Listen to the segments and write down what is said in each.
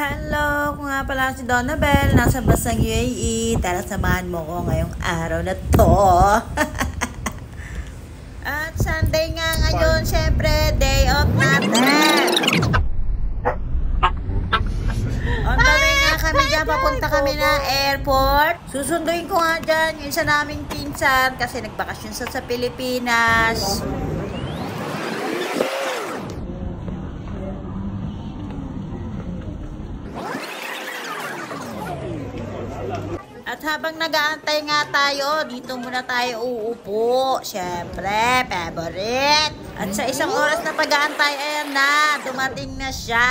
Hello! Kung nga pala si Donabel, nasa Basang UAE. Tara, samahan mo ko ngayong araw na to. At Sunday nga ngayon, syempre, day off natin. On the way nga kami dyan, papunta kami na airport. Susunduin ko nga dyan yung isa naming pinsan kasi nagbakasyon sa Pilipinas. At habang nag-aantay nga tayo, dito muna tayo uupo. Siyempre, favorite. At sa isang oras na pag-aantay, ayan na, dumating na siya.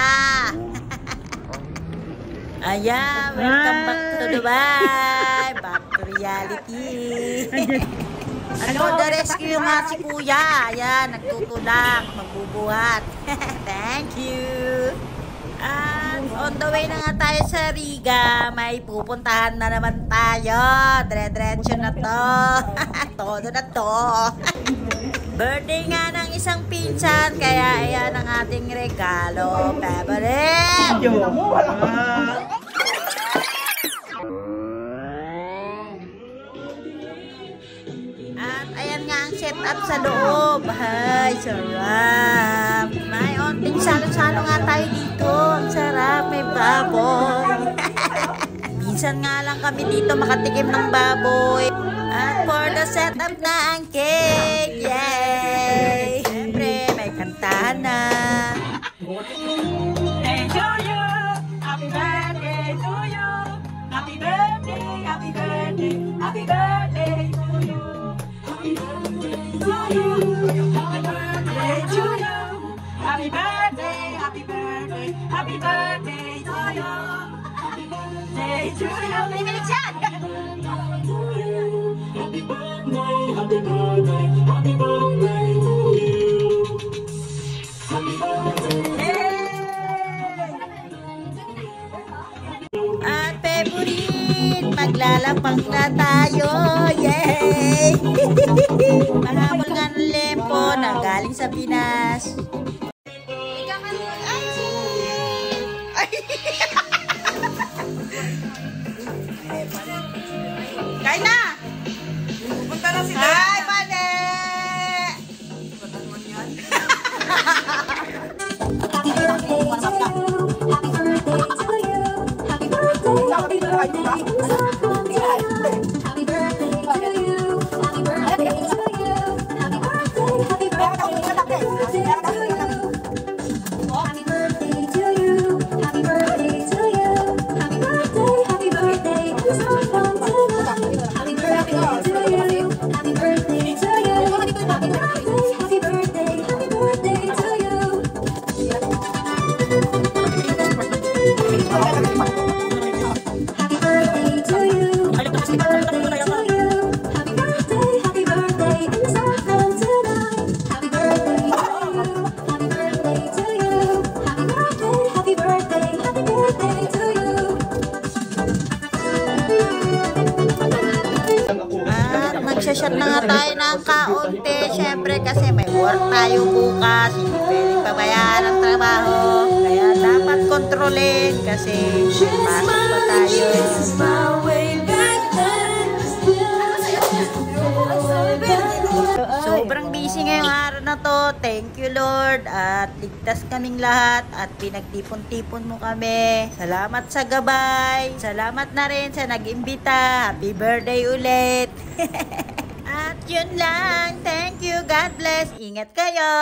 Ayan, welcome back to Dubai. Back to reality. At for the rescue nga si Kuya. Ayan, nagtutulak, magbubuhat. Thank you. At on the way na nga tayo sa Riga, may pupuntahan na naman tayo. Dire-diretso na to. Todo na to. Birthday nga ng isang pinsan, kaya ayan ang ating regalo. Favorite! At ayan nga ang setup sa loob. Ay, sarap. May onting salo-salo nga tayo dito. Ang sarap, may baboy. Minsan nga lang kami dito makatikim ng baboy. At for the setup na ang cake. Yay! Siyempre, may kantahan na. Hey to you, happy birthday to you. Happy birthday, happy birthday, happy birthday to you. Happy birthday to you, happy birthday to you. Happy birthday, happy birthday, happy birthday to you. Happy birthday to you. May biligsan! Happy birthday, happy birthday, happy birthday to you. Happy birthday. At favorite, maglalapang na tayo. Yay! Mahabol nga ng lempo na galing sa Pinas. Kain na! Pupunta na si Hi, Mane! Magsashot na nga tayo ng kaunti, syempre kasi may work tayo bukas, hindi pwedeng pabayaan ang trabaho, kaya dapat kontrolin kasi pasok pa tayo. Sobrang busy ngayong araw na to. Thank you Lord at ligtas kaming lahat at pinagtipon-tipon mo kami. Salamat sa gabay. Salamat na rin sa nag-imbita. Happy birthday ulit. At yun lang. Thank you. God bless. Ingat kayo.